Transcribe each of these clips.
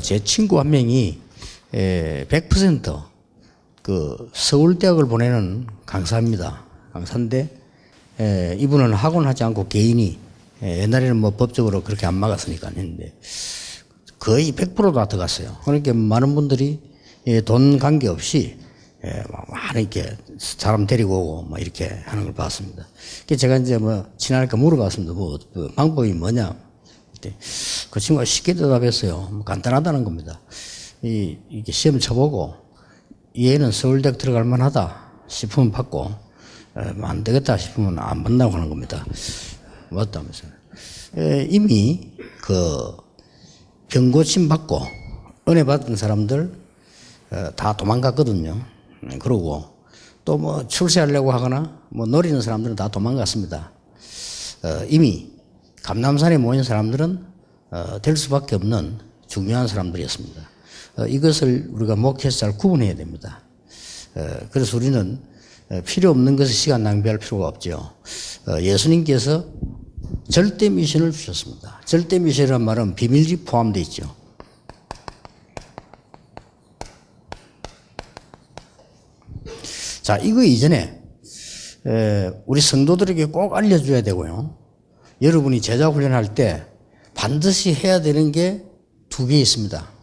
제 친구 한 명이 100% 서울대학을 보내는 강사입니다. 강사인데 이분은 학원 하지 않고 개인이 옛날에는 뭐 법적으로 그렇게 안 막았으니까 했는데 거의 100%다 들어갔어요. 그러니까 많은 분들이 돈 관계없이 많이 이렇게 사람 데리고 오고 뭐 이렇게 하는 걸 봤습니다. 그래서 제가 이제 뭐 지나니까 물어봤습니다. 그 방법이 뭐냐? 그 친구가 쉽게 대답했어요. 뭐 간단하다는 겁니다. 이게 시험 쳐보고 얘는 서울대학 들어갈 만하다 싶으면 받고 안 되겠다 싶으면 안 받는다고 하는 겁니다. 맞다면서요. 이미 병고침 받고 은혜 받은 사람들 다 도망갔거든요. 그러고 또 뭐 출세하려고 하거나 뭐 노리는 사람들은 다 도망갔습니다. 이미 감람산에 모인 사람들은 될 수밖에 없는 중요한 사람들이었습니다. 이것을 우리가 목회에서 잘 구분해야 됩니다. 그래서 우리는 필요 없는 것에 시간 낭비할 필요가 없죠. 예수님께서 절대 미션을 주셨습니다. 절대 미션이란 말은 비밀이 포함되어 있죠. 자, 이거 이전에 우리 성도들에게 꼭 알려줘야 되고요. 여러분이 제자 훈련할 때 반드시 해야 되는 게 두 개 있습니다.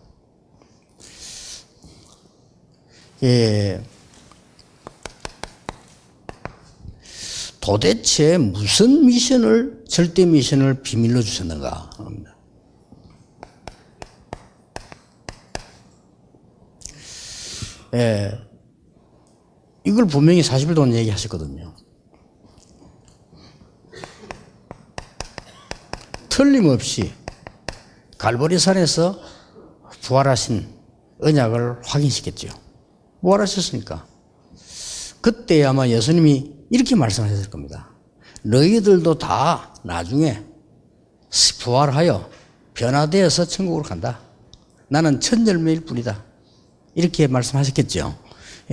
도대체 무슨 미션을, 절대 미션을 비밀로 주셨는가 합니다. 이걸 분명히 40일 동안 얘기하셨거든요. 틀림없이 갈보리산에서 부활하신 언약을 확인시켰죠. 부활하셨으니까. 그때 아마 예수님이 이렇게 말씀하셨을 겁니다. 너희들도 다 나중에 부활하여 변화되어서 천국으로 간다. 나는 첫 열매일 뿐이다. 이렇게 말씀하셨겠죠.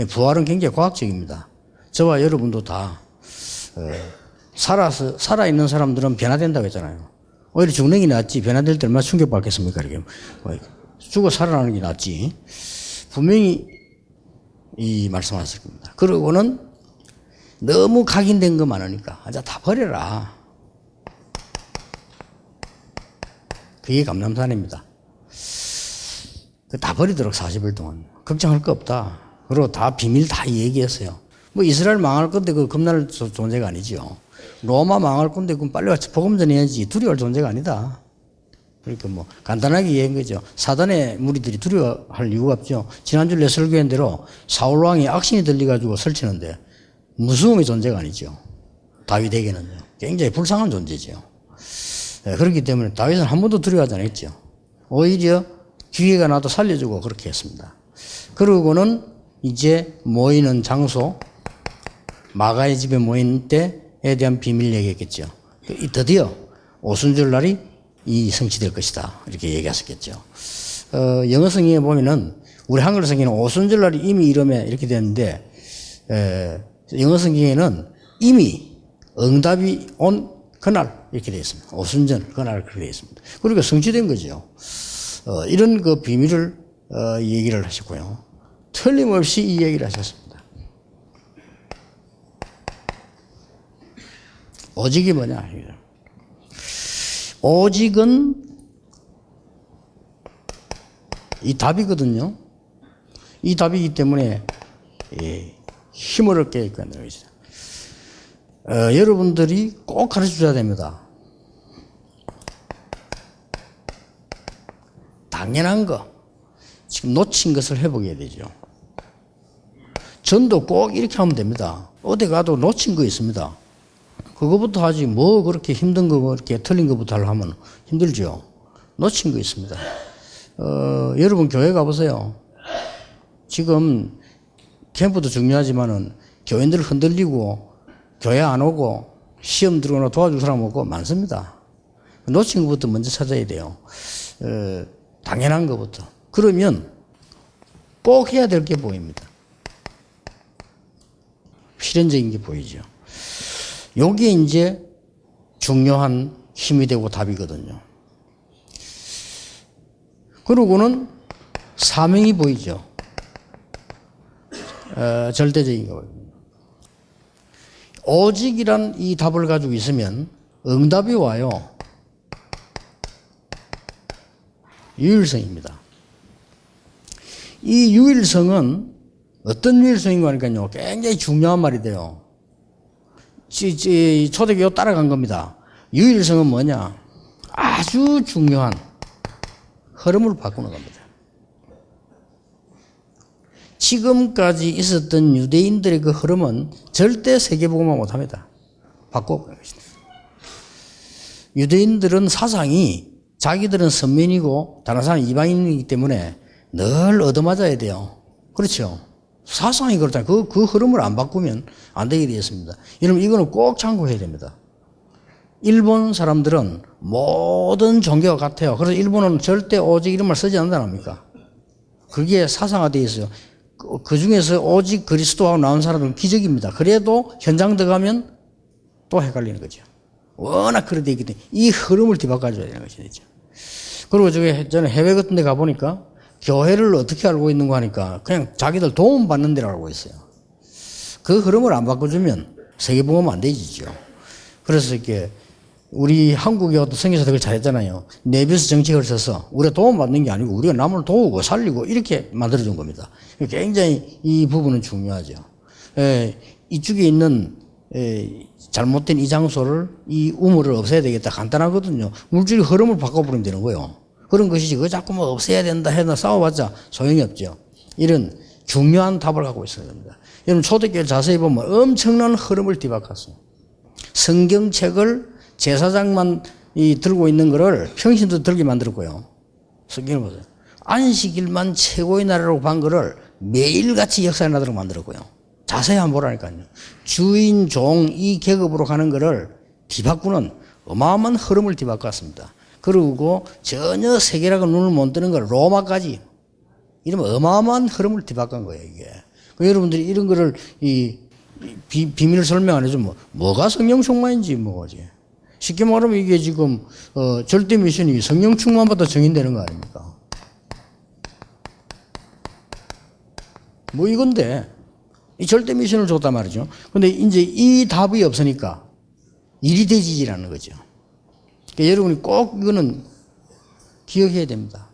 부활은 굉장히 과학적입니다. 저와 여러분도 다 살아있는 사람들은 변화된다고 했잖아요. 오히려 죽는 게 낫지 변화될 때 얼마나 충격받겠습니까? 이렇게 죽어 살아나는 게 낫지. 분명히 이 말씀하실 겁니다. 그러고는 너무 각인된 거 많으니까 이제 다 버려라. 그게 감람산입니다. 다 버리도록 40일 동안 걱정할 거 없다. 그리고 다 비밀 다 얘기했어요. 뭐 이스라엘 망할 건데 그 겁날 존재가 아니죠. 로마 망할 건데 그럼 빨리 와서 복음 전해야지. 두려워할 존재가 아니다. 그러니까 뭐 간단하게 얘기한 거죠. 사단의 무리들이 두려워할 이유가 없죠. 지난주 내 설교한 대로 사울 왕이 악신이 들려가지고 설치는데 무서움의 존재가 아니죠. 다윗에게는요. 굉장히 불쌍한 존재죠. 그렇기 때문에 다윗은 한 번도 두려워하지 않았죠. 오히려 기회가 나도 살려주고 그렇게 했습니다. 그러고는 이제 모이는 장소, 마가의 집에 모인 때에 대한 비밀 얘기했겠죠. 드디어 오순절 날이 이 성취될 것이다. 이렇게 얘기하셨겠죠. 영어 성경에 보면은 우리 한글 성경에는 오순절 날이 이미 이름에 이렇게 되는데 영어 성경에는 이미 응답이 온 그날 이렇게 되어 있습니다. 오순절 그날 그렇게 되어 있습니다. 그러니까 성취된 거죠. 이런 그 비밀을 얘기를 하셨고요. 틀림없이 이 얘기를 하셨습니다. 오직이 뭐냐? 오직은 이 답이거든요. 이 답이기 때문에 힘을 얻게 있거든요. 여러분들이 꼭 가르쳐줘야 됩니다. 당연한 거, 지금 놓친 것을 회복해야 되죠. 전도 꼭 이렇게 하면 됩니다. 어디 가도 놓친 거 있습니다. 그거부터 하지 뭐 그렇게 힘든 거 이렇게 틀린 거부터 하면 힘들죠. 놓친 거 있습니다. 여러분 교회 가보세요. 지금 캠프도 중요하지만은 교인들 흔들리고 교회 안 오고 시험 들어오나 도와줄 사람 없고 많습니다. 놓친 것부터 먼저 찾아야 돼요. 당연한 것부터. 그러면 꼭 해야 될 게 보입니다. 필연적인 게 보이죠. 요게 이제 중요한 힘이 되고 답이거든요. 그러고는 사명이 보이죠. 절대적인 거. 오직이란 이 답을 가지고 있으면 응답이 와요. 유일성입니다. 이 유일성은 어떤 유일성인가 하니까요, 굉장히 중요한 말이 돼요. 초대교육 따라간 겁니다. 유일성은 뭐냐? 아주 중요한 흐름을 바꾸는 겁니다. 지금까지 있었던 유대인들의 그 흐름은 절대 세계복음화 못합니다. 바꿔보는 것입니다. 유대인들은 사상이 자기들은 선민이고 다른 사람은 이방인이기 때문에 늘 얻어맞아야 돼요. 그렇죠? 사상이 그렇다. 그 흐름을 안 바꾸면 안 되게 되었습니다. 여러분, 이거는 꼭 참고해야 됩니다. 일본 사람들은 모든 종교가 같아요. 그래서 일본은 절대 오직 이런 말 쓰지 않는다니까. 그게 사상화되어 있어요. 그 중에서 오직 그리스도하고 나온 사람들은 기적입니다. 그래도 현장 들어가면 또 헷갈리는 거죠. 워낙 그렇게 되어 있기 때문에 이 흐름을 뒤바꿔줘야 되는 것이죠. 그리고 저는 해외 같은 데 가보니까 교회를 어떻게 알고 있는 거 하니까 그냥 자기들 도움 받는 데로 알고 있어요. 그 흐름을 안 바꿔주면 세계복음 안 되지죠. 그래서 이렇게 우리 한국의 어떤 선교사들 잘했잖아요. 내비스 정책을 써서 우리가 도움받는 게 아니고 우리가 남을 도우고 살리고 이렇게 만들어준 겁니다. 굉장히 이 부분은 중요하죠. 이쪽에 있는 잘못된 이 장소를, 이 우물을 없애야 되겠다. 간단하거든요. 물질의 흐름을 바꿔버리면 되는 거예요. 그런 것이지. 그거 자꾸 뭐 없애야 된다 해서 싸워봤자 소용이 없죠. 이런 중요한 답을 갖고 있어야 됩니다. 여러분, 초대교회를 자세히 보면 엄청난 흐름을 뒤바꿨어요. 성경책을 제사장만 들고 있는 거를 평신도 들게 만들었고요. 성경을 보세요. 안식일만 최고의 나라로 반 거를 매일같이 역사의 나라로 만들었고요. 자세히 한번 보라니까요. 주인, 종, 이 계급으로 가는 거를 뒤바꾸는 어마어마한 흐름을 뒤바꿨습니다. 그리고 전혀 세계라고 눈을 못 뜨는 걸 로마까지, 이러면 어마어마한 흐름을 뒤바꾼 거예요, 이게. 여러분들이 이런 거를 비밀을 설명 안 해주면 뭐가 성령 충만인지 뭐지. 쉽게 말하면 이게 지금 절대 미션이 성령 충만부터 정인되는 거 아닙니까? 뭐 이건데 이 절대 미션을 줬단 말이죠. 근데 이제 이 답이 없으니까 일이 되지라는 거죠. 그러니까 여러분이 꼭 이거는 기억해야 됩니다.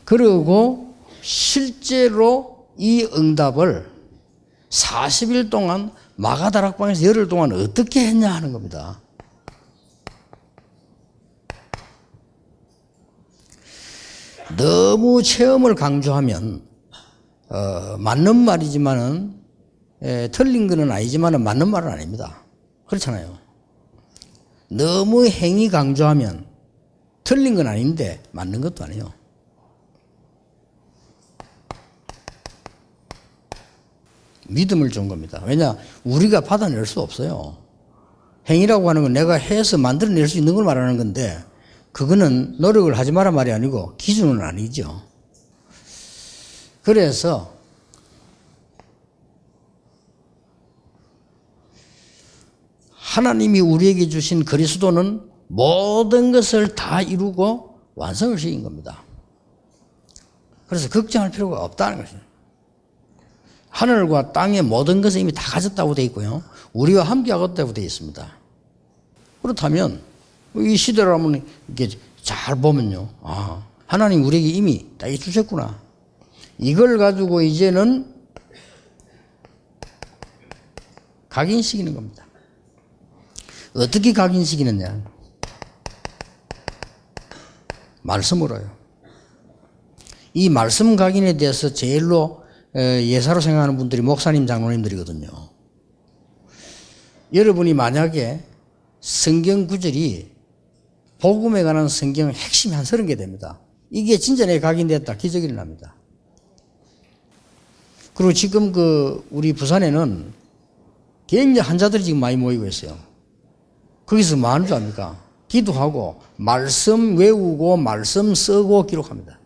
그리고 실제로 이 응답을 40일 동안 마가다락방에서 열흘 동안 어떻게 했냐 하는 겁니다. 너무 체험을 강조하면 맞는 말이지만은 틀린 거는 아니지만은 맞는 말은 아닙니다. 그렇잖아요. 너무 행위 강조하면 틀린 건 아닌데 맞는 것도 아니에요. 믿음을 준 겁니다. 왜냐? 우리가 받아낼 수 없어요. 행위라고 하는 건 내가 해서 만들어낼 수 있는 걸 말하는 건데 그거는 노력을 하지 마라 말이 아니고 기준은 아니죠. 그래서 하나님이 우리에게 주신 그리스도는 모든 것을 다 이루고 완성을 시킨 겁니다. 그래서 걱정할 필요가 없다는 것이죠. 하늘과 땅의 모든 것을 이미 다 가졌다고 되어 있고요. 우리와 함께 하겠다고 되어 있습니다. 그렇다면 이 시대라면 이렇게 잘 보면요. 아, 하나님 우리에게 이미 다 주셨구나. 이걸 가지고 이제는 각인시키는 겁니다. 어떻게 각인시키느냐? 말씀으로요. 이 말씀 각인에 대해서 제일로 예사로 생각하는 분들이 목사님, 장로님들이거든요. 여러분이 만약에 성경 구절이 복음에 관한 성경 핵심이 한 30개 됩니다. 이게 진짜 내 각인됐다. 기적이 일어납니다. 그리고 지금 우리 부산에는 굉장히 환자들이 지금 많이 모이고 있어요. 거기서 뭐 하는 줄 압니까? 기도하고 말씀 외우고 말씀 쓰고 기록합니다.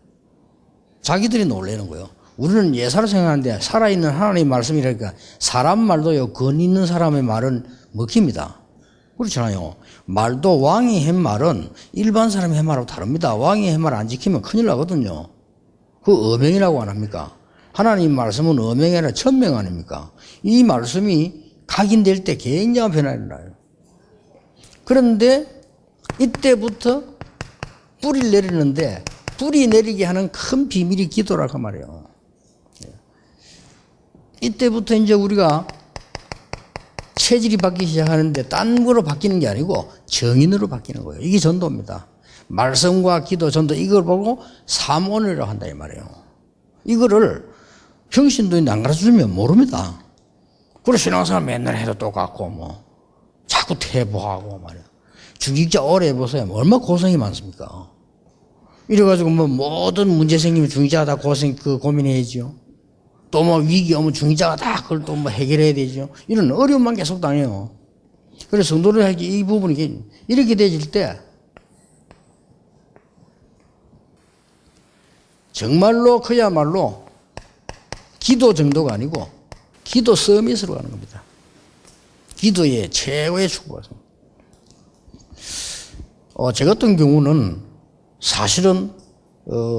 자기들이 놀라는 거예요. 우리는 예사로 생각하는데 살아있는 하나님의 말씀이라니까 사람 말도요, 권 있는 사람의 말은 먹힙니다. 그렇잖아요. 말도 왕이 한 말은 일반 사람이 한 말하고 다릅니다. 왕이 한 말 안 지키면 큰일 나거든요. 그 어명이라고 안 합니까? 하나님 말씀은 어명이 아니라 천명 아닙니까? 이 말씀이 각인될 때 굉장한 변화가 일어나요. 그런데 이때부터 뿌리를 내리는데 뿌리 내리게 하는 큰 비밀이 기도라고 말이에요. 이때부터 이제 우리가 체질이 바뀌기 시작하는데 딴 거로 바뀌는 게 아니고 정인으로 바뀌는 거예요. 이게 전도입니다. 말씀과 기도, 전도 이걸 보고 사모니라고 한다 이 말이에요. 이거를 평신도인데 안 가르쳐주면 모릅니다. 그리고 신앙생활 맨날 해도 똑같고 뭐 자꾸 퇴보하고 말이야. 중직자 오래 해보세요. 얼마나 고생이 많습니까? 이래가지고 뭐 모든 문제 생기면 중직자가 다 고민해야지요. 또 뭐 위기 오면 중직자가 다 그걸 또 뭐 해결해야 되죠. 이런 어려움만 계속 당해요. 그래서 성도를 하기 이 부분이 이렇게 되질 때 정말로 그야말로 기도 정도가 아니고 기도 서밋으로 가는 겁니다. 기도의 최고의 축복이죠. 제 같은 경우는 사실은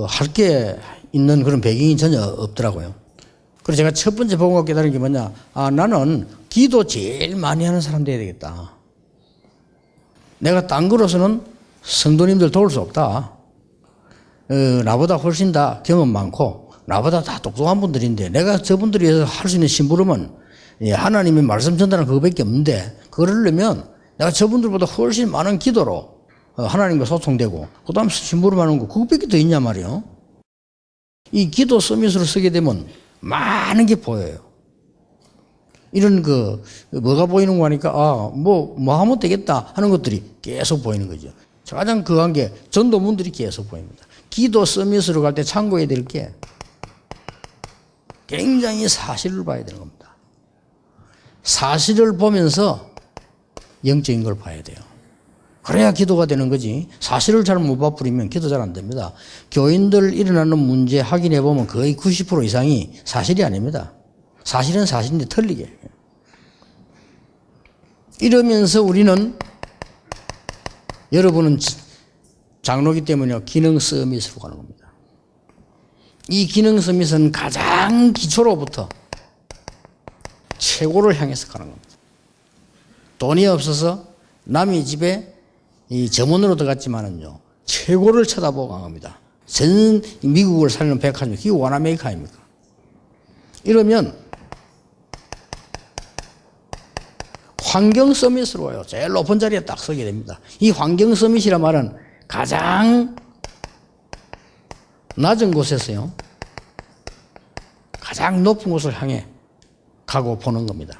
할 게 있는 그런 배경이 전혀 없더라고요. 그래서 제가 첫 번째 복음을 깨달은 게 뭐냐? 나는 기도 제일 많이 하는 사람 돼야 되겠다. 내가 딴 거로서는 성도님들 도울 수 없다. 나보다 훨씬 다 경험 많고 나보다 다 똑똑한 분들인데 내가 저분들이 할 수 있는 심부름은 하나님의 말씀 전달하는 그거밖에 없는데 그걸 하려면 내가 저분들보다 훨씬 많은 기도로 하나님과 소통되고 그 다음 심부름하는 거 그것밖에 더 있냐 말이에요. 이 기도 서밋으로 쓰게 되면 많은 게 보여요. 이런 뭐가 보이는 거 하니까 뭐 하면 되겠다 하는 것들이 계속 보이는 거죠. 가장 그한 게 전도문들이 계속 보입니다. 기도 서밋으로 갈 때 참고해야 될 게 굉장히 사실을 봐야 되는 겁니다. 사실을 보면서 영적인 걸 봐야 돼요. 그래야 기도가 되는 거지. 사실을 잘 못 봐버리면 기도 잘 안 됩니다. 교인들 일어나는 문제 확인해 보면 거의 90% 이상이 사실이 아닙니다. 사실은 사실인데 틀리게. 이러면서 우리는 여러분은 장로기 때문에 기능 서밋으로 가는 겁니다. 이 기능 서밋은 가장 기초로부터 최고를 향해서 가는 겁니다. 돈이 없어서 남의 집에 이 점원으로 들어갔지만은요, 최고를 쳐다보고 간 겁니다. 전 미국을 살리는 백화점, 그게 원아메리카 아닙니까? 이러면 환경 서밋으로 와요. 제일 높은 자리에 딱 서게 됩니다. 이 환경 서밋이란 말은 가장 낮은 곳에서요, 가장 높은 곳을 향해 가고 보는 겁니다.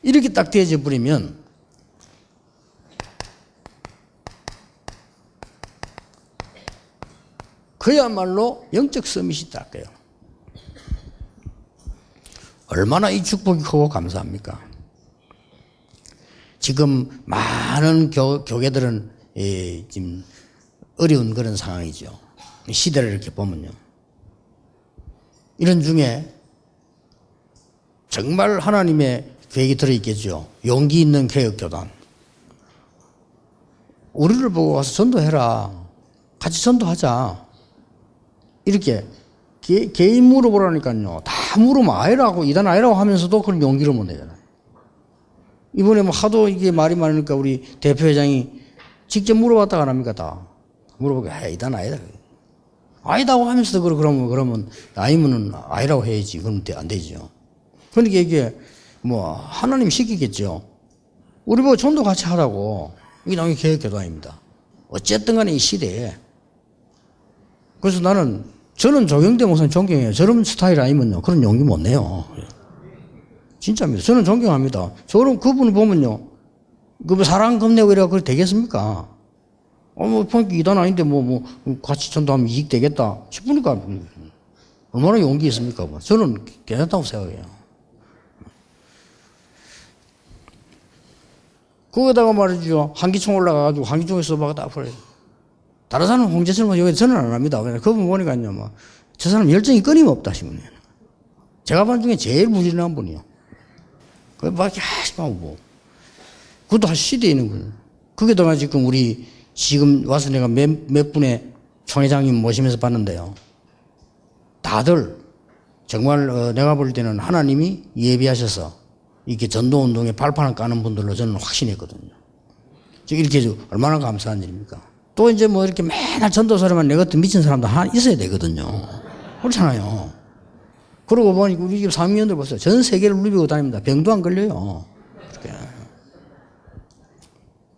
이렇게 딱 되어져 버리면 그야말로 영적 서밋이 딱 돼요. 얼마나 이 축복이 크고 감사합니까? 지금 많은 교회들은 지금 어려운 그런 상황이죠. 시대를 이렇게 보면요. 이런 중에 정말 하나님의 계획이 들어있겠죠. 용기 있는 개혁교단. 우리를 보고 와서 전도해라. 같이 전도하자. 이렇게 개인 물어보라니까요. 다 물으면 아니라고, 이단 아니라고 하면서도 그런 용기를 못 내잖아요. 이번에 뭐 하도 이게 말이 많으니까 우리 대표회장이 직접 물어봤다가 안 합니까? 다. 물어보고, 이단 아니다. 아니다고 하면서도 그러면 아니면은 아니라고 해야지. 그러면 안 되죠. 그러니까 이게 뭐 하나님 시키겠죠. 우리 보고 전도 같이 하라고. 이게 당연히 개혁교단입니다. 어쨌든 간에 이 시대에. 그래서 저는 조경대 목사님 존경해요. 저런 스타일 아니면요, 그런 용기 못 내요. 진짜입니다. 저는 존경합니다. 저런 그분을 보면요, 사랑 겁내고 이래가 그래 되겠습니까? 보니까 이단 아닌데 같이 전도하면 이익 되겠다 싶으니까 얼마나 용기 있습니까? 저는 괜찮다고 생각해요. 거기다가 말이죠, 한기총 올라가가지고 한기총에 써봐가 딱 버려요. 다른 사람은 홍제철만 여기 저는 안 합니다. 그분 보니까요, 저 사람 열정이 끊임없다 싶네요. 제가 본 중에 제일 부지런한 분이요. 막 하시고 그것도 할 시대에 있는 거예요. 그게다가 지금 우리 지금 와서 내가 몇 분의 총회장님 모시면서 봤는데요. 다들 정말 내가 볼 때는 하나님이 예비하셔서 이렇게 전도운동에 발판을 까는 분들로 저는 확신했거든요. 이렇게 얼마나 감사한 일입니까? 또 이제 뭐 이렇게 맨날 전도사람만 내 같은 미친 사람도 하나 있어야 되거든요. 그렇잖아요. 그러고 보니 우리 집 사명년들 보세요. 전 세계를 누비고 다닙니다. 병도 안 걸려요. 그렇게.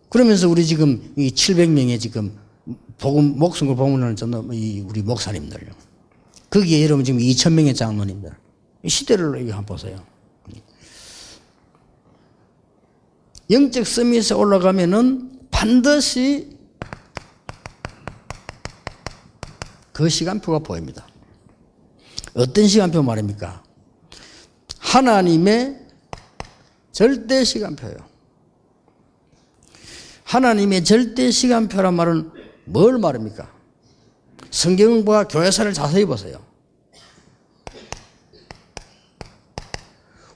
그러면서 우리 지금 이 700명의 지금 목숨을 복음하는 우리 목사님들요. 거기에 여러분 지금 2,000명의 장로님들. 이 시대를 한번 보세요. 영적 서밋에 올라가면은 반드시 그 시간표가 보입니다. 어떤 시간표 말입니까? 하나님의 절대 시간표예요. 하나님의 절대 시간표란 말은 뭘 말입니까? 성경과 교회사를 자세히 보세요.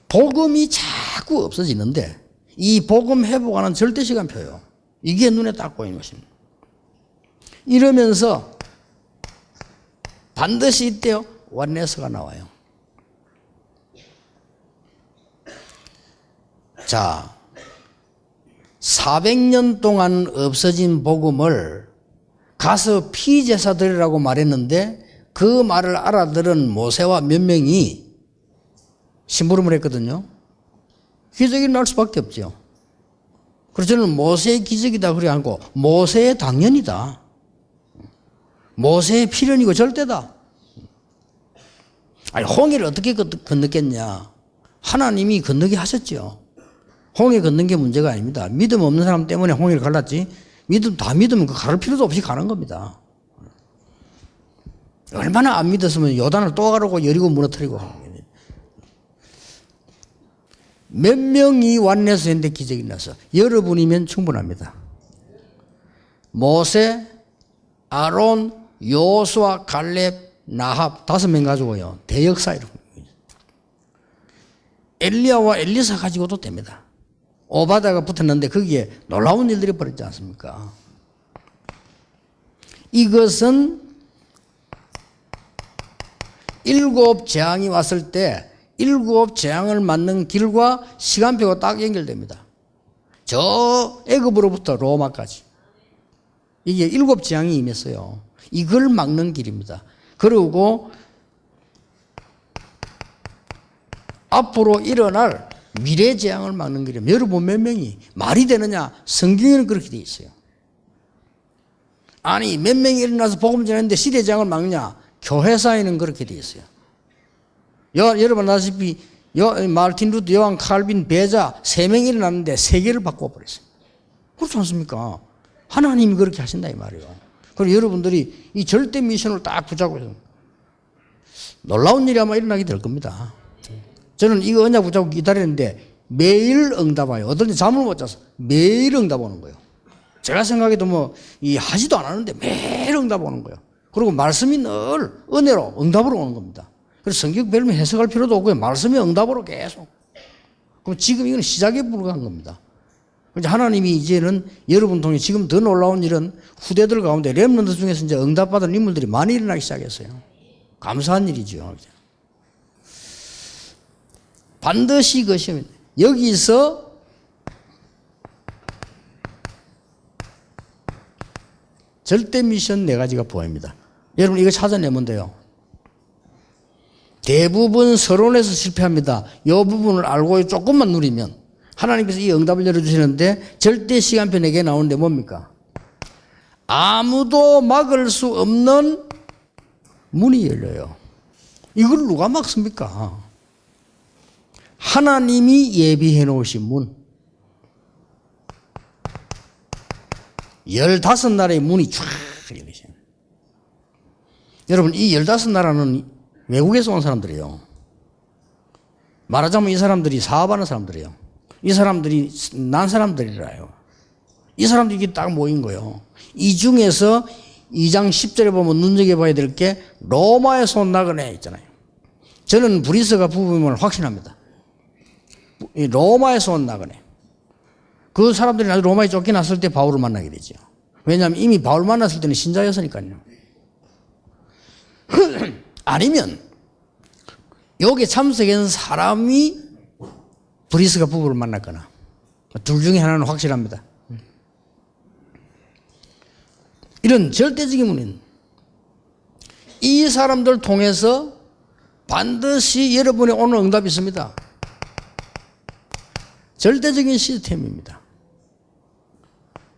복음이 자꾸 없어지는데 이 복음 회복하는 절대 시간표예요. 이게 눈에 딱 보이는 것입니다. 이러면서 반드시 이때요. 원네스가 나와요. 자, 400년 동안 없어진 복음을 가서 피제사 드리라고 말했는데 그 말을 알아들은 모세와 몇 명이 심부름을 했거든요. 기적이 날 수밖에 없죠. 그래서 저는 모세의 기적이다 그래 하고 모세의 당연이다. 모세의 필연이고 절대다. 아니 홍해를 어떻게 건넜겠냐. 하나님이 건너게 하셨죠. 홍해 걷는 게 문제가 아닙니다. 믿음 없는 사람 때문에 홍해를 갈랐지. 다 믿으면 그 가를 필요도 없이 가는 겁니다. 얼마나 안 믿었으면 요단을 또 가르고 여리고 무너뜨리고 하는 거예요. 몇 명이 완내서 했는데 기적이 나서 여러분이면 충분합니다. 모세, 아론, 요수아, 갈렙, 나합 5명 가지고요. 대역사 이런 거예요. 엘리야와 엘리사 가지고도 됩니다. 오바다가 붙었는데 거기에 놀라운 일들이 벌어지지 않습니까? 이것은 7 재앙이 왔을 때 7 재앙을 맞는 길과 시간표가 딱 연결됩니다. 저 애굽으로부터 로마까지. 이게 7 재앙이 임했어요. 이걸 막는 길입니다. 그리고 앞으로 일어날 미래 재앙을 막는 길이에요. 여러분 몇 명이 말이 되느냐? 성경에는 그렇게 돼 있어요. 아니 몇 명이 일어나서 복음 전했는데 시대 재앙을 막느냐? 교회사에는 그렇게 돼 있어요. 여러분 아시다시피 마르틴 루터, 요한 칼빈, 베자 3명이 일어났는데 세계를 바꿔버렸어요. 그렇지 않습니까? 하나님이 그렇게 하신다 이 말이에요. 그리고 여러분들이 이 절대 미션을 딱 붙잡고 있어요. 놀라운 일이 아마 일어나게 될 겁니다. 저는 이거 언약 붙잡고 기다리는데 매일 응답 와요. 어떨 때 잠을 못 자서 매일 응답 오는 거예요. 제가 생각해도 하지도 않았는데 매일 응답 오는 거예요. 그리고 말씀이 늘 은혜로 응답으로 오는 겁니다. 그래서 성경 별로 해석할 필요도 없고요. 말씀이 응답으로 계속. 그럼 지금 이건 시작에 불과한 겁니다. 하나님이 이제는 여러분 통해 지금 더 놀라운 일은 후대들 가운데 렘넌트 중에서 이제 응답받은 인물들이 많이 일어나기 시작했어요. 감사한 일이죠. 반드시 그것이 여기서 절대 미션 4가지가 보입니다. 여러분 이거 찾아내면 돼요. 대부분 서론에서 실패합니다. 이 부분을 알고 조금만 누리면 하나님께서 이 응답을 열어주시는데 절대 시간표 4개 나오는데 뭡니까? 아무도 막을 수 없는 문이 열려요. 이걸 누가 막습니까? 하나님이 예비해 놓으신 문. 15나라의 문이 쫙 열리세요. 여러분 이 15나라는 외국에서 온 사람들이에요. 말하자면 이 사람들이 사업하는 사람들이에요. 이 사람들이 난 사람들이라요. 이 사람들이 이게 딱 모인 거예요. 이 중에서 2장 10절에 보면 눈여겨봐야 될 게 로마에서 온 나그네 있잖아요. 저는 브리스가 부부임을 확신합니다. 로마에서 온 나그네. 그 사람들이 나중에 로마에 쫓겨났을 때 바울을 만나게 되죠. 왜냐하면 이미 바울 만났을 때는 신자였으니까요. 아니면 여기에 참석한 사람이 브리스가 부부를 만났거나 둘 중에 하나는 확실합니다. 이런 절대적인 문제는 이 사람들 통해서 반드시 여러분의 오늘 응답이 있습니다. 절대적인 시스템입니다.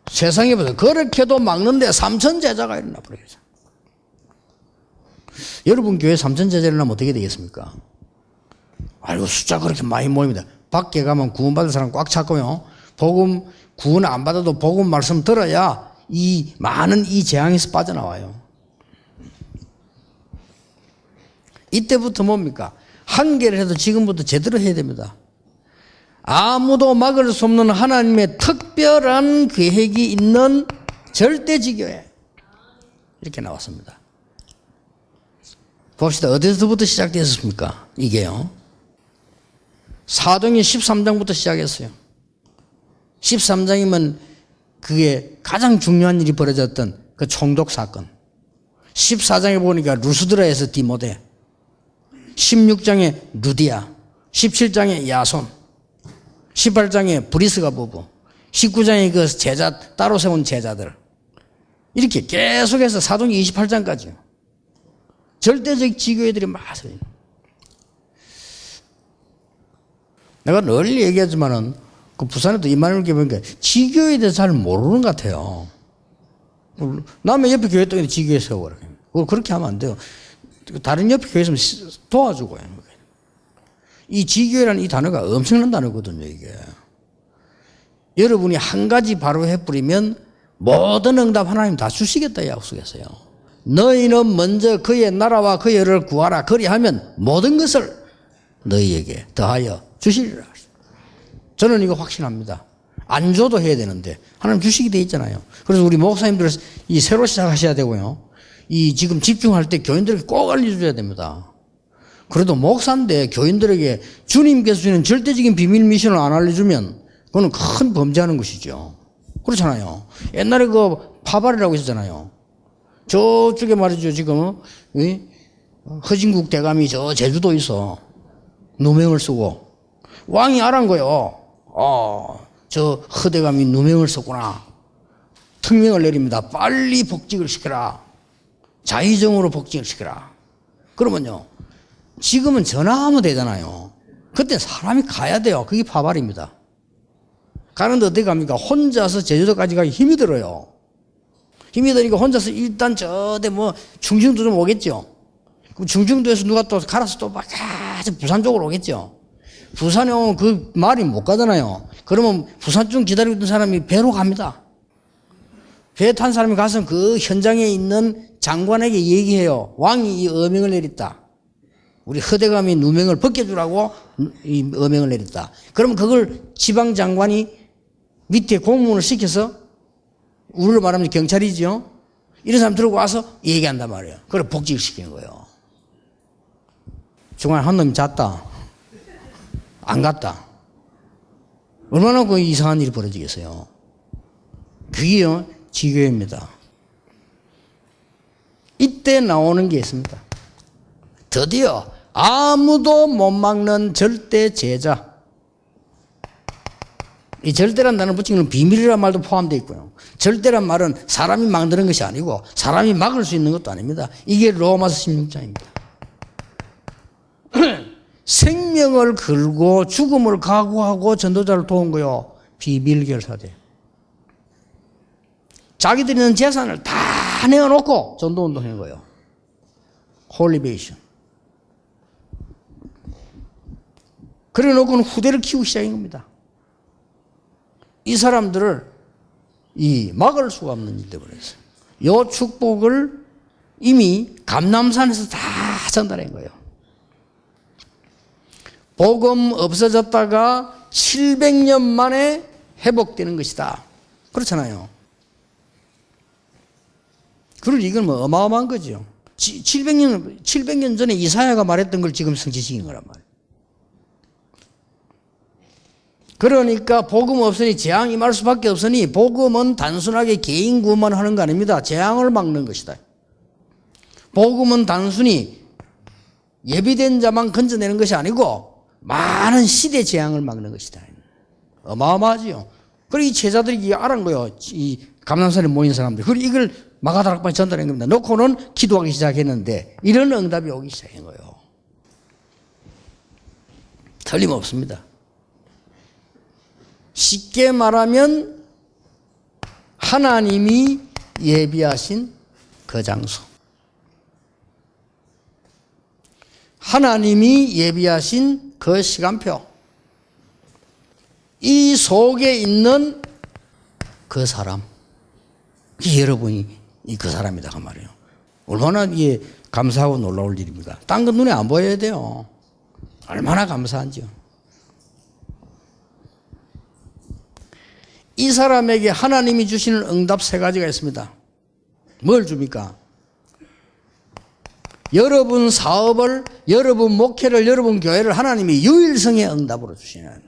세상에 보세요. 그렇게도 막는데 3천 제자가 일어나 버리겠죠. 여러분 교회 3천 제자 일어나면 어떻게 되겠습니까? 아이고 숫자 그렇게 많이 모입니다. 밖에 가면 구원받을 사람 꽉 찼고요. 복음 구원 안 받아도 복음 말씀 들어야 이 많은 이 재앙에서 빠져나와요. 이때부터 뭡니까? 한계를 해도 지금부터 제대로 해야 됩니다. 아무도 막을 수 없는 하나님의 특별한 계획이 있는 절대지교회. 이렇게 나왔습니다. 봅시다. 어디서부터 시작됐습니까? 이게요. 사도행전 13장부터 시작했어요. 13장이면 그게 가장 중요한 일이 벌어졌던 그 총독 사건. 14장에 보니까 루스드라에서 디모데, 16장에 루디아, 17장에 야손, 18장에 브리스가 부부, 19장에 그 제자, 따로 세운 제자들. 이렇게 계속해서 사도행전 28장까지요. 절대적 지교회들이 많아요. 내가 널리 얘기하지만은 그 부산에도 이만을 보니까 지교회에 대해서 잘 모르는 것 같아요. 남의 옆에 교회 또 지교회 세워라. 그렇게 하면 안 돼요. 다른 옆에 교회 있으면 도와주고. 이 지교회라는 이 단어가 엄청난 단어거든요, 이게. 여러분이 한 가지 바로 해버리면 모든 응답 하나님 다 주시겠다 약속했어요. 너희는 먼저 그의 나라와 그의 의를 구하라. 그리하면 모든 것을 너희에게 더하여 주시리라. 저는 이거 확신합니다. 안 줘도 해야 되는데 하나님 주시게 돼 있잖아요. 그래서 우리 목사님들 이 새로 시작하셔야 되고요. 이 지금 집중할 때 교인들에게 꼭 알려줘야 됩니다. 그래도 목사인데 교인들에게 주님께서 주는 절대적인 비밀 미션을 안 알려주면 그거는 큰 범죄하는 것이죠. 그렇잖아요. 옛날에 그 파발이라고 있었잖아요. 저쪽에 말이죠. 지금 허진국 대감이 저 제주도에 있어. 누명을 쓰고 왕이 알은 거요. 저 허대감이 누명을 썼구나. 특명을 내립니다. 빨리 복직을 시켜라. 자의정으로 복직을 시켜라. 그러면요. 지금은 전화하면 되잖아요. 그때 사람이 가야 돼요. 그게 파발입니다. 가는데 어떻게 갑니까? 혼자서 제주도까지 가기 힘이 들어요. 힘이 드니까 혼자서 일단 저대 충청도 좀 오겠죠. 그럼 충청도에서 누가 또 갈아서 또 막 부산 쪽으로 오겠죠. 부산에 오면 그 말이 못 가잖아요. 그러면 부산 중 기다리고 있던 사람이 배로 갑니다. 배 탄 사람이 가서 그 현장에 있는 장관에게 얘기해요. 왕이 이 어명을 내렸다. 우리 허대감이 누명을 벗겨주라고 이 어명을 내렸다. 그러면 그걸 지방장관이 밑에 공문을 시켜서 우리로 말하면 경찰이죠. 이런 사람 들고 와서 얘기한단 말이에요. 그래 복직을 시키는 거예요. 중간에 한 놈이 잤다. 안 갔다. 얼마나 그 이상한 일이 벌어지겠어요. 그게요 지교회입니다. 이때 나오는 게 있습니다. 드디어 아무도 못 막는 절대 제자. 이 절대란 단어를 붙인 건 비밀이란 말도 포함되어 있고요. 절대란 말은 사람이 만드는 것이 아니고 사람이 막을 수 있는 것도 아닙니다. 이게 로마서 16장입니다. 생명을 걸고 죽음을 각오하고 전도자를 도운 거요. 비밀결사대. 자기들이 있는 재산을 다 내어놓고 전도운동한 거예요. 홀리베이션. 그래 놓고는 후대를 키우기 시작한 겁니다. 이 사람들을 막을 수가 없는 일 때문에 했어요. 이 축복을 이미 감남산에서 다 전달한 거예요. 복음 없어졌다가 700년 만에 회복되는 것이다. 그렇잖아요. 그리고 이건 어마어마한 거죠. 700년 전에 이사야가 말했던 걸 지금 성취시킨 거란 말이에요. 그러니까 복음 없으니 재앙 임할 수밖에 없으니 복음은 단순하게 개인 구원만 하는 거 아닙니다. 재앙을 막는 것이다. 복음은 단순히 예비된 자만 건져내는 것이 아니고 많은 시대 재앙을 막는 것이다. 어마어마하지요. 그리고 이 제자들이 알은 거예요. 이 감람산에 모인 사람들. 그리고 이걸 마가다락방에 전달한 겁니다. 놓고는 기도하기 시작했는데 이런 응답이 오기 시작한 거예요. 틀림없습니다. 쉽게 말하면 하나님이 예비하신 그 장소. 하나님이 예비하신 그 시간표. 이 속에 있는 그 사람. 여러분이 그 사람이다 그 말이에요. 얼마나 이게 감사하고 놀라울 일입니까? 딴 건 눈에 안 보여야 돼요. 얼마나 감사한지요. 이 사람에게 하나님이 주시는 응답 세 가지가 있습니다. 뭘 줍니까? 여러분 사업을, 여러분 목회를, 여러분 교회를 하나님이 유일성의 응답으로 주시는.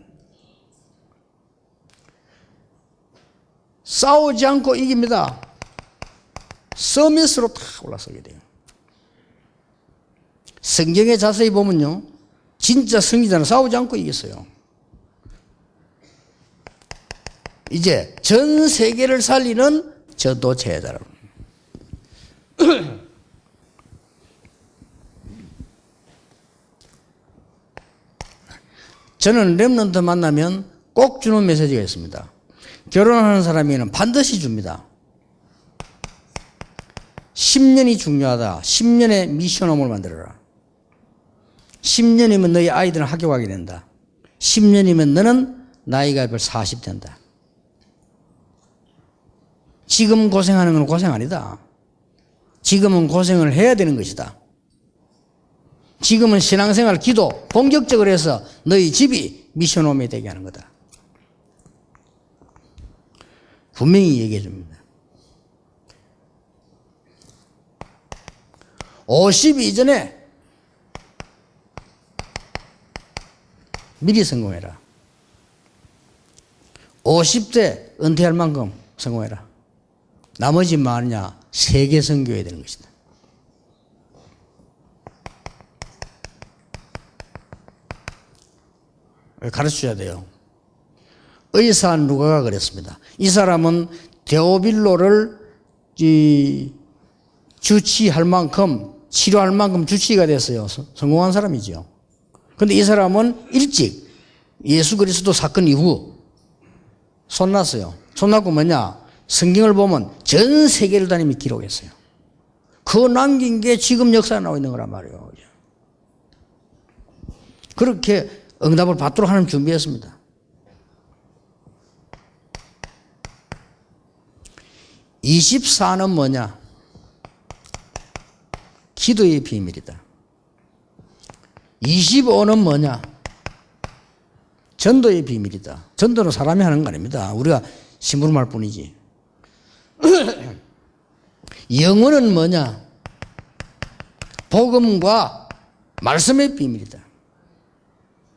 싸우지 않고 이깁니다. 서밋으로 탁 올라서게 돼요. 성경에 자세히 보면요. 진짜 승리자는 싸우지 않고 이겼어요. 이제 전 세계를 살리는 저도체자라고. 저는 렘넌트 만나면 꼭 주는 메시지가 있습니다. 결혼하는 사람에게는 반드시 줍니다. 10년이 중요하다. 10년의 미션홈을 만들어라. 10년이면 너희 아이들은 학교 가게 된다. 10년이면 너는 나이가 별 40 된다. 지금 고생하는 건 고생 아니다. 지금은 고생을 해야 되는 것이다. 지금은 신앙생활, 기도 본격적으로 해서 너희 집이 미션홈이 되게 하는 거다. 분명히 얘기해 줍니다. 50 이전에 미리 성공해라. 50대 은퇴할 만큼 성공해라. 나머지 뭐하느냐? 세계 선교해야 되는 것이다. 가르쳐줘야 돼요. 의사 누가가 그랬습니다. 이 사람은 데오빌로를 주치할 만큼, 치료할 만큼 주치의가 됐어요. 성공한 사람이죠. 그런데 이 사람은 일찍 예수 그리스도 사건 이후 손났어요. 손났고 뭐냐? 성경을 보면 전 세계를 다니며 기록했어요. 그 남긴 게 지금 역사에 나와 있는 거란 말이에요. 그렇게 응답을 받도록 하나님 준비했습니다. (24는) 뭐냐? 기도의 비밀이다. 25는 뭐냐? 전도의 비밀이다. 전도는 사람이 하는 거 아닙니다. 우리가 심부름할 뿐이지. 영어는 뭐냐? 복음과 말씀의 비밀이다.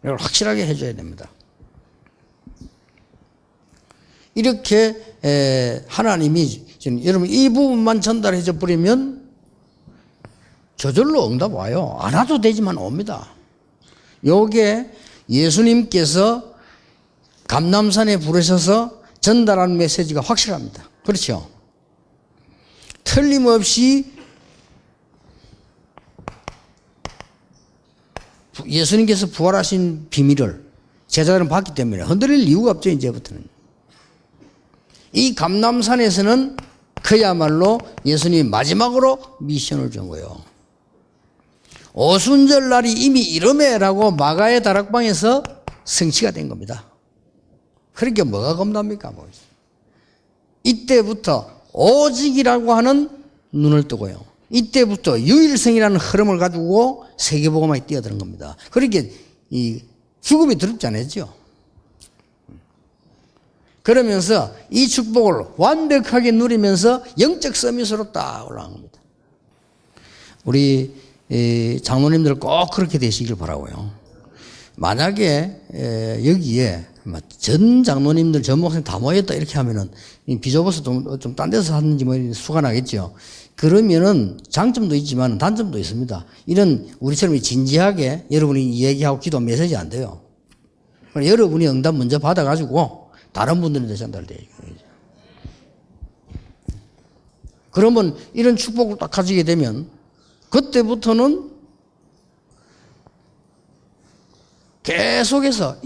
이걸 확실하게 해줘야 됩니다. 이렇게 하나님이 지금 여러분 이 부분만 전달해 줘 버리면 저절로 응답 와요. 안 와도 되지만 옵니다. 요게 예수님께서 감람산에 부르셔서 전달한 메시지가 확실합니다. 그렇죠? 틀림없이 예수님께서 부활하신 비밀을 제자들은 봤기 때문에 흔들릴 이유가 없죠. 이제부터는. 이 감람산에서는 그야말로 예수님이 마지막으로 미션을 준 거예요. 오순절 날이 이미 이름에라고 마가의 다락방에서 성취가 된 겁니다. 그러니까 뭐가 겁납니까? 이때부터 오직이라고 하는 눈을 뜨고요. 이때부터 유일성이라는 흐름을 가지고 세계복음화에 뛰어드는 겁니다. 그러니까 이 죽음이 두렵지 않았죠. 그러면서 이 축복을 완벽하게 누리면서 영적 서밋으로 딱 올라간 겁니다. 우리 장로님들 꼭 그렇게 되시길 바라고요. 만약에 여기에 전 장로님들, 전 목사님 다 모였다 이렇게 하면은 비좁아서 좀 딴 데서 하는지 뭐 수가 나겠죠. 그러면은 장점도 있지만 단점도 있습니다. 이런 우리처럼 진지하게 여러분이 얘기하고 기도 메시지 안 돼요. 여러분이 응답 먼저 받아가지고 다른 분들한테 전달돼요. 그러면 이런 축복을 딱 가지게 되면 그때부터는 계속해서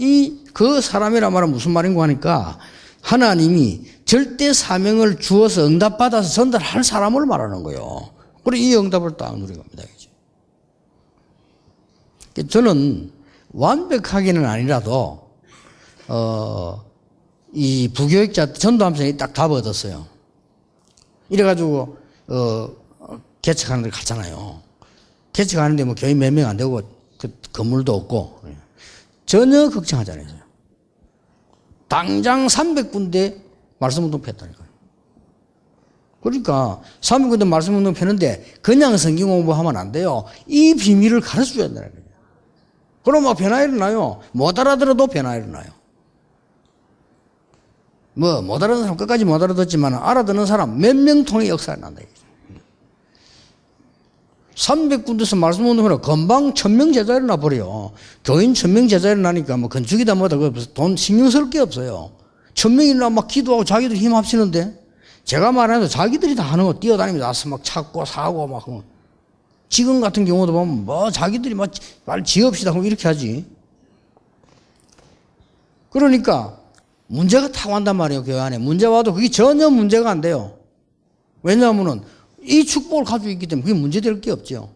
그 사람이란 말은 무슨 말인가 하니까 하나님이 절대 사명을 주어서 응답받아서 전달할 사람을 말하는 거예요. 그리고 이 응답을 딱 누리게 합니다. 저는 완벽하게는 아니라도 이 부교육자 전도하면서 딱 답을 얻었어요. 이래가지고 개척하는 데 갔잖아요. 개척하는데 뭐 교인 몇 명 안 되고 그 건물도 없고 전혀 걱정하지 않았어요. 당장 300군데 말씀운동 폈다니까요. 그러니까 300군데 말씀운동 폈는데 그냥 성경 공부하면 안 돼요. 이 비밀을 가르쳐줘야 된다는 거예요. 그럼 막 변화 일어나요. 못 알아들어도 변화 일어나요. 못 알아듣는 사람 끝까지 못 알아듣지만 알아듣는 사람 몇 명 통해 역사가 난다. 300군데서 말씀 운동하라 금방 1000명 제자 일어나 버려요. 교인 1000명 제자 일어나니까 뭐 건축이다 뭐다 돈 신경 쓸 게 없어요. 1000명이나 막 기도하고 자기들 힘 합치는데 제가 말하는 자기들이 다 하는 거 뛰어다니면서 막 찾고 사고 막 지금 같은 경우도 보면 뭐 자기들이 막 빨리 지읍시다 하고 이렇게 하지. 그러니까 문제가 타고 한단 말이에요. 교회 안에 문제 와도 그게 전혀 문제가 안 돼요. 왜냐하면은 이 축복을 가지고 있기 때문에 그게 문제될 게 없죠.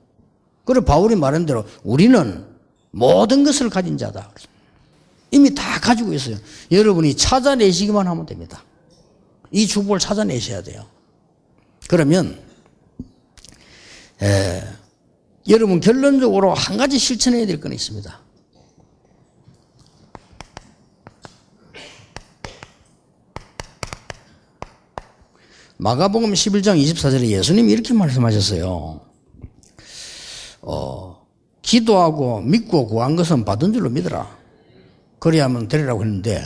그리고 바울이 말한 대로 우리는 모든 것을 가진 자다. 이미 다 가지고 있어요. 여러분이 찾아내시기만 하면 됩니다. 이 축복을 찾아내셔야 돼요. 그러면 여러분 결론적으로 한 가지 실천해야 될 건 있습니다. 마가복음 11장 24절에 예수님이 이렇게 말씀하셨어요. 기도하고 믿고 구한 것은 받은 줄로 믿어라. 그래야만 되리라고 했는데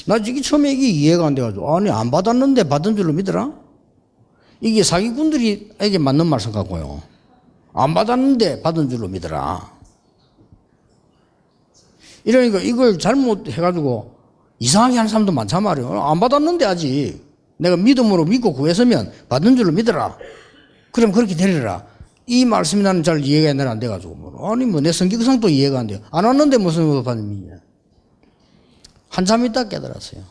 나 이게 처음에 이게 이해가 안 돼가지고 아니 안 받았는데 받은 줄로 믿어라? 이게 사기꾼들에게 맞는 말씀 같고요. 안 받았는데 받은 줄로 믿어라. 이러니까 이걸 잘못해가지고 이상하게 하는 사람도 많단 말이에요. 안 받았는데 아직. 내가 믿음으로 믿고 구했으면 받은 줄로 믿어라. 그럼 그렇게 되리라. 이 말씀이 나는 잘 이해가 안 돼가지고. 아니, 내 성격상도 이해가 안 돼요. 안 왔는데 무슨 받음이냐. 한참 있다 깨달았어요.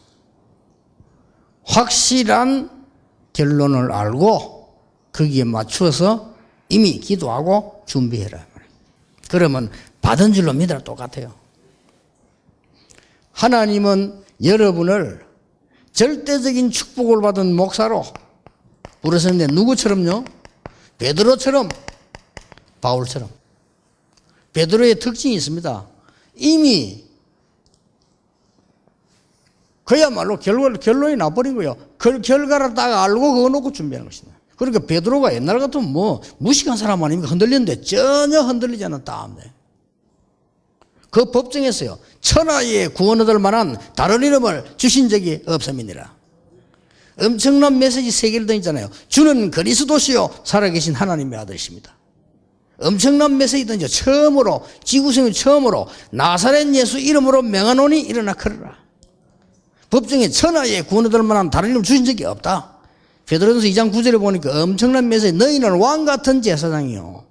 확실한 결론을 알고 거기에 맞추어서 이미 기도하고 준비해라. 그러면 받은 줄로 믿어라. 똑같아요. 하나님은 여러분을 절대적인 축복을 받은 목사로 부르셨는데 누구처럼요? 베드로처럼, 바울처럼. 베드로의 특징이 있습니다. 이미 그야말로 결론이 나버린 거예요. 그 결과를 딱 알고 그거 놓고 준비하는 것입니다. 그러니까 베드로가 옛날 같으면 뭐 무식한 사람 아닙니까? 흔들렸는데 전혀 흔들리지 않았다. 그 법정에서요. 천하에 구원 얻을 만한 다른 이름을 주신 적이 없음이니라. 엄청난 메시지 세 개를 던지잖아요. 주는 그리스도시요 살아계신 하나님의 아들이십니다. 엄청난 메시지 던져 처음으로 지구생일 처음으로 나사렛 예수 이름으로 명하노니 일어나 걸으라. 법정에 천하에 구원 얻을 만한 다른 이름 주신 적이 없다. 베드로전서 2장 9절에 보니까 엄청난 메시지 너희는 왕같은 제사장이요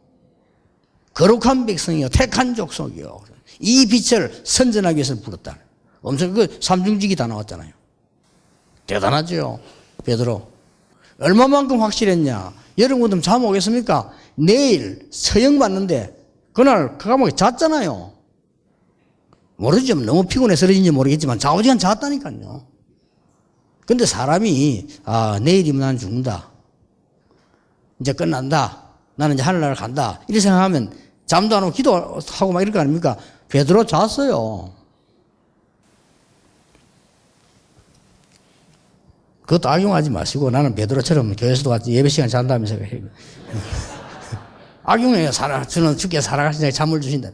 거룩한 백성이요 택한 족속이요 이 빛을 선전하기 위해서 불렀다. 엄청 그 삼중직이 다 나왔잖아요. 대단하죠. 베드로. 얼마만큼 확실했냐. 여러분들 잠 오겠습니까? 내일 서영 받는데 그날 그 감옥에 잤잖아요. 모르죠. 너무 피곤해 쓰러진지 모르겠지만 좌우지간 잤다니까요. 근데 사람이 내일이면 나는 죽는다. 이제 끝난다. 나는 이제 하늘나라를 간다. 이렇게 생각하면 잠도 안 오고 기도하고 막 이럴 거 아닙니까? 베드로 잤어요. 그것도 악용하지 마시고 나는 베드로처럼 교회에서도 같이 예배 시간 잔다면서 악용해요. 저는 주께 살아가신 자에게 잠을 주신다.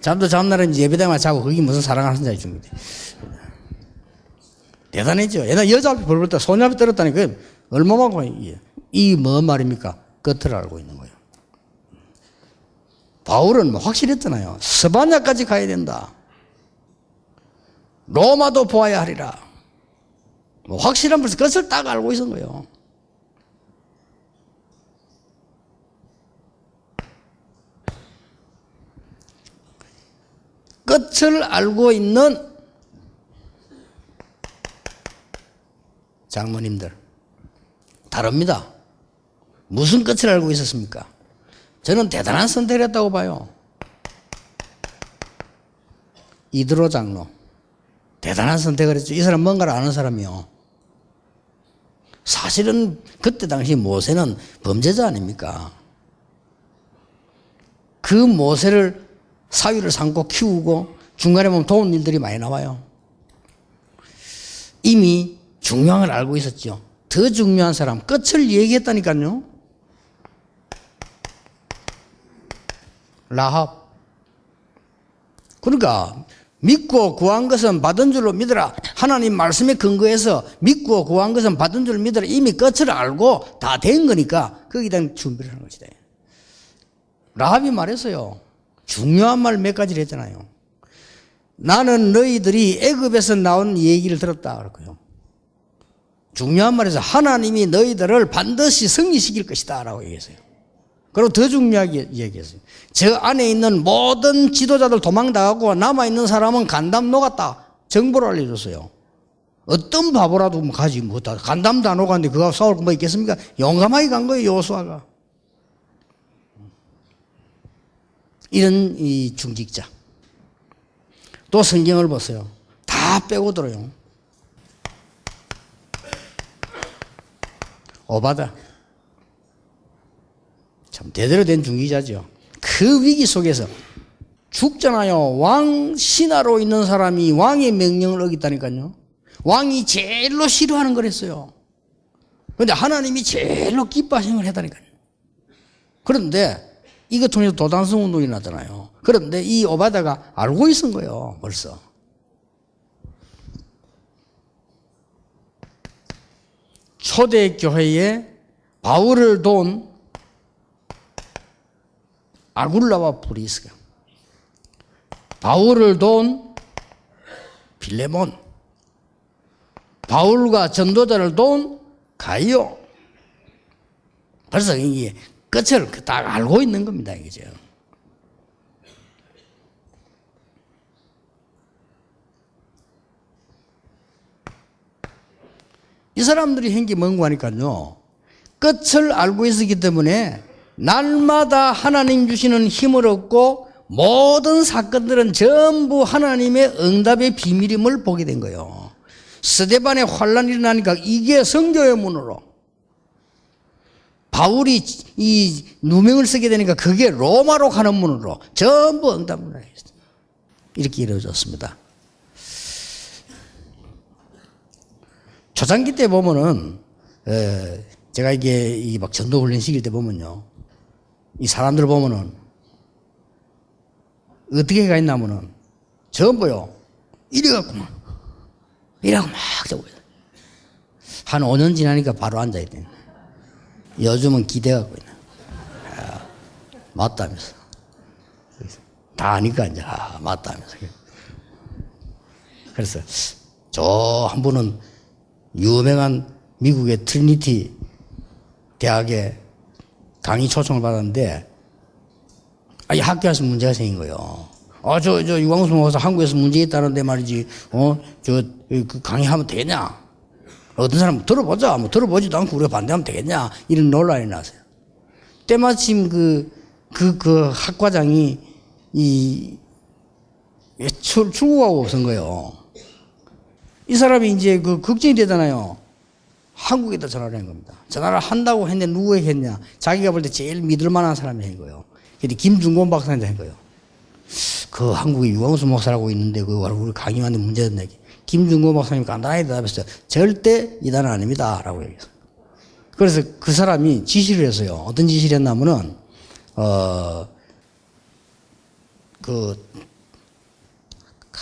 잠도 잠날은 예배당만 자고 거기 무슨 사랑하는 자의 중인데. 대단했죠. 옛날 여자 앞에 벌벌 때 소녀 앞에 떨었다니 그 얼마만큼 이 뭐 말입니까? 끝을 알고 있는 거예요. 바울은 뭐 확실했잖아요. 스바냐까지 가야 된다. 로마도 보아야 하리라. 뭐 확실한 벌써 끝을 딱 알고 있는 거예요. 끝을 알고 있는 장모님들 다릅니다. 무슨 끝을 알고 있었습니까? 저는 대단한 선택을 했다고 봐요. 이드로 장로 대단한 선택을 했죠. 이 사람 뭔가를 아는 사람이요. 사실은 그때 당시 모세는 범죄자 아닙니까? 그 모세를 사위를 삼고 키우고 중간에 보면 도운 일들이 많이 나와요. 이미 중요한 걸 알고 있었죠. 더 중요한 사람 끝을 얘기했다니까요. 라합. 그러니까 믿고 구한 것은 받은 줄로 믿으라. 하나님 말씀에 근거해서 믿고 구한 것은 받은 줄로 믿으라. 이미 끝을 알고 다 된 거니까 거기에 대한 준비를 하는 것이다. 라합이 말했어요. 중요한 말 몇 가지를 했잖아요. 나는 너희들이 애굽에서 나온 얘기를 들었다 그랬고요. 중요한 말에서 하나님이 너희들을 반드시 승리시킬 것이다 라고 얘기했어요. 그리고 더 중요하게 얘기했어요. 저 안에 있는 모든 지도자들 도망당하고 남아있는 사람은 간담 녹았다. 정보를 알려줬어요. 어떤 바보라도 가지 못하다. 간담도 안 오갔는데 그가 싸울 거 뭐 있겠습니까? 용감하게 간 거예요, 여호수아가. 이런 이 중직자. 또 성경을 보세요. 다 빼고 들어요. 오바다. 참 제대로 된 중직자죠. 그 위기 속에서 죽잖아요. 왕 신하로 있는 사람이 왕의 명령을 어겼다니까요. 왕이 제일로 싫어하는 거랬어요. 그런데 하나님이 제일로 기뻐하시는 걸 했다니까요. 그런데 이거 통해서 도단성 운동이 나잖아요. 그런데 이 오바다가 알고 있은 거예요, 벌써. 초대교회에 바울을 도운 아굴라와 브리스가, 바울을 도운 빌레몬, 바울과 전도자를 도운 가이오. 벌써 이게 끝을 딱 알고 있는 겁니다, 이거죠. 이 사람들이 한 게 뭔가 하니까요. 끝을 알고 있었기 때문에 날마다 하나님 주시는 힘을 얻고 모든 사건들은 전부 하나님의 응답의 비밀임을 보게 된 거예요. 스데반의 환란이 일어나니까 이게 성교의 문으로, 바울이 이 누명을 쓰게 되니까 그게 로마로 가는 문으로 전부 응답문으로 이렇게 이루어졌습니다. 초창기 때 보면은 제가 이게 막 전도 훈련 시킬 때 보면요, 이 사람들 보면은 어떻게 가 있냐면은 전부요 이래갖고 막 자고 한 5년 지나니까 바로 앉아 있대. 요즘은 기대갖고 있네. 맞다면서. 다 아니까 이제 맞다면서. 그래서 저 한 분은 유명한 미국의 트리니티 대학에 강의 초청을 받았는데, 이 학교에서 문제가 생긴 거예요. 저 유광수 목사 한국에서 문제 있다는데 말이지, 그 강의하면 되냐? 어떤 사람 들어보자. 뭐 들어보지도 않고 우리가 반대하면 되겠냐? 이런 논란이 났어요. 때마침 그 학과장이 출국하고 선 거예요. 이 사람이 이제 걱정이 되잖아요. 한국에다 전화를 한 겁니다. 전화를 한다고 했는데 누구에게 했냐? 자기가 볼 때 제일 믿을 만한 사람이 한 거예요. 근데 김중곤 박사한테 한 거예요. 그 한국에 유광수 목사라고 있는데 우리 강의하는데 문제였네. 김중곤 박사님 간단하게 대답했어요. 절대 이단은 아닙니다. 라고 얘기했어요. 그래서 그 사람이 지시를 했어요. 어떤 지시를 했냐면은,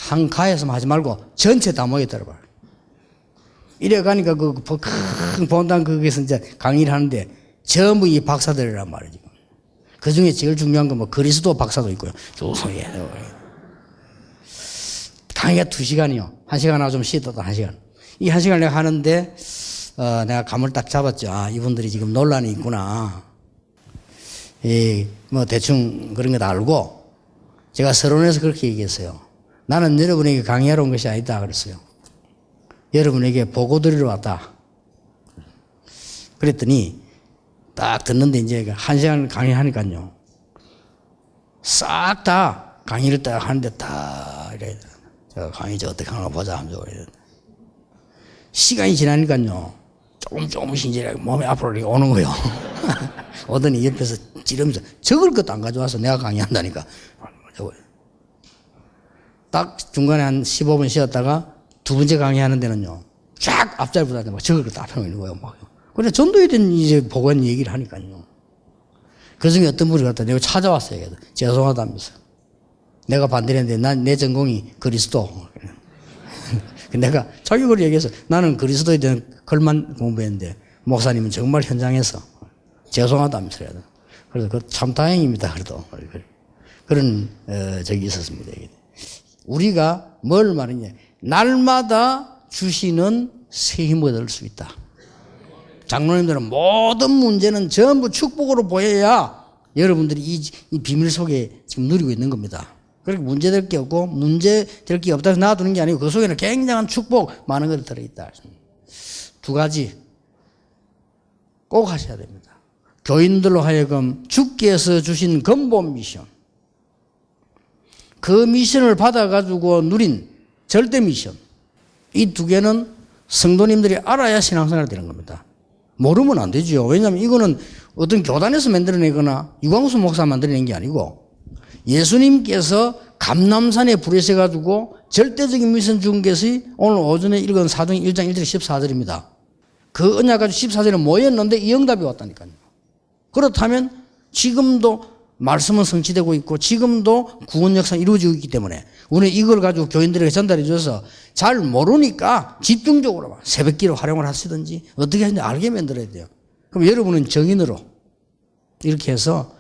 한 가에서만 하지 말고 전체 다 모였더라 봐. 이래 가니까 큰 본당 거기서 이제 강의를 하는데 전부 이 박사들이란 말이지. 그 중에 제일 중요한 건 뭐 그리스도 박사도 있고요. 조성해. 강의가 2시간이요. 1시간 하고 좀 쉬었다 1시간. 이 1시간을 내가 하는데, 내가 감을 딱 잡았죠. 아, 이분들이 지금 논란이 있구나. 뭐 대충 그런 거 다 알고, 제가 서론에서 그렇게 얘기했어요. 나는 여러분에게 강의하러 온 것이 아니다. 그랬어요. 여러분에게 보고 드리러 왔다. 그랬더니, 딱 듣는데 이제 1시간 강의하니까요. 싹 다 강의를 딱 하는데 딱 이래. 저 강의 어떻게 하나 보자 하면서 그래요. 시간이 지나니까요. 조금씩 이제 몸이 앞으로 이렇게 오는 거예요. 오더니 옆에서 찌르면서 적을 것도 안 가져와서 내가 강의한다니까. 딱 중간에 한 15분 쉬었다가 2번째 강의하는 데는요. 쫙 앞자리보다 막 적을 것도 앞에 있는 거예요. 막. 그래 전도에 대한 이제 보관 얘기를 하니까요. 그 중에 어떤 분이 갖다 내가 찾아왔어요. 죄송하다면서. 내가 반대를 했는데 내 전공이 그리스도. 내가 자격으로 얘기해서 나는 그리스도에 대한 글만 공부했는데 목사님은 정말 현장에서 죄송하다면서 해야 돼. 그래서 참 다행입니다. 그래도 그런 적이 있었습니다. 우리가 뭘 말하냐? 날마다 주시는 새 힘을 얻을 수 있다. 장로님들은 모든 문제는 전부 축복으로 보여야 여러분들이 이 비밀 속에 지금 누리고 있는 겁니다. 그렇게 문제될 게 없고 문제될 게 없다고 놔두는 게 아니고 그 속에는 굉장한 축복 많은 것이 들어있다. 2가지 꼭 하셔야 됩니다. 교인들로 하여금 주께서 주신 근본 미션, 그 미션을 받아가지고 누린 절대 미션, 이 2개는 성도님들이 알아야 신앙생활이 되는 겁니다. 모르면 안 되죠. 왜냐하면 이거는 어떤 교단에서 만들어내거나 유광수 목사가 만들어낸 게 아니고 예수님께서 감람산에 부르셔가지고 절대적인 미션 준 것이 오늘 오전에 읽은 사도행 1장 1절 14절입니다. 그 언약 가지고 14절에 모였는데 이 응답이 왔다니까요. 그렇다면 지금도 말씀은 성취되고 있고 지금도 구원 역사가 이루어지고 있기 때문에 우리는 이걸 가지고 교인들에게 전달해 줘서 잘 모르니까 집중적으로 새벽기로 활용을 하시든지 어떻게 하는지 알게 만들어야 돼요. 그럼 여러분은 정인으로 이렇게 해서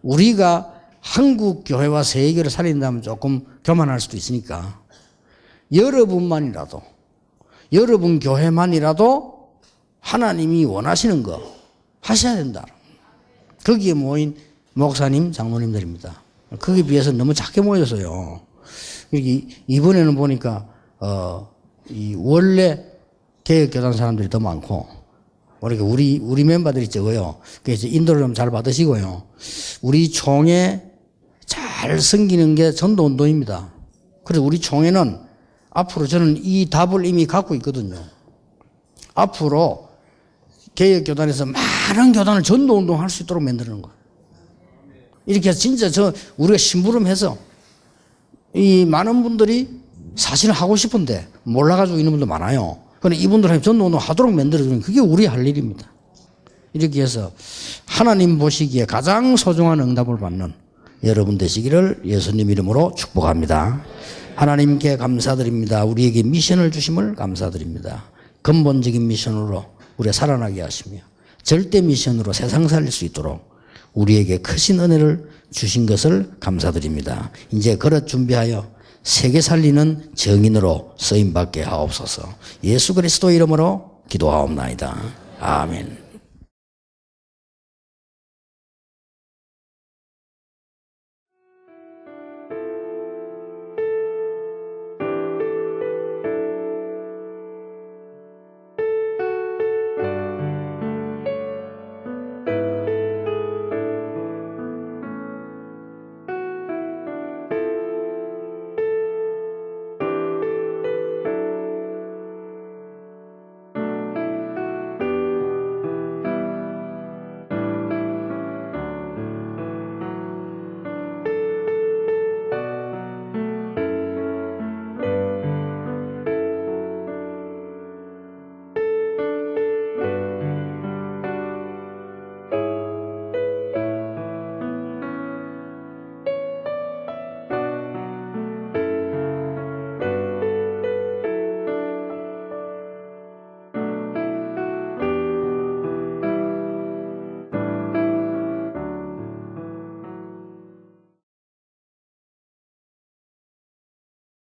우리가 한국 교회와 세계를 살린다면 조금 교만할 수도 있으니까 여러분만이라도 여러분 교회만이라도 하나님이 원하시는 거 하셔야 된다. 거기에 모인 목사님, 장로님들입니다. 거기에 비해서 너무 작게 모여서요. 이번에는 보니까 이 원래 개혁교단 사람들이 더 많고, 그러니까 우리 멤버들이 적어요. 그래서 인도를 좀 잘 받으시고요. 우리 총회 잘 섬기는 게 전도운동입니다. 그래서 우리 총회는 앞으로 저는 이 답을 이미 갖고 있거든요. 앞으로 개혁교단에서 많은 교단을 전도운동 할 수 있도록 만드는 거예요. 이렇게 해서 진짜 우리가 심부름해서 이 많은 분들이 사실은 하고 싶은데 몰라가지고 있는 분도 많아요. 그런데 이분들한테 전도운동 하도록 만들어주는 그게 우리 할 일입니다. 이렇게 해서 하나님 보시기에 가장 소중한 응답을 받는 여러분 되시기를 예수님 이름으로 축복합니다. 하나님께 감사드립니다. 우리에게 미션을 주심을 감사드립니다. 근본적인 미션으로 우리가 살아나게 하시며 절대 미션으로 세상 살릴 수 있도록 우리에게 크신 은혜를 주신 것을 감사드립니다. 이제 그릇 준비하여 세계 살리는 정인으로 쓰임받게 하옵소서. 예수 그리스도 이름으로 기도하옵나이다. 아멘.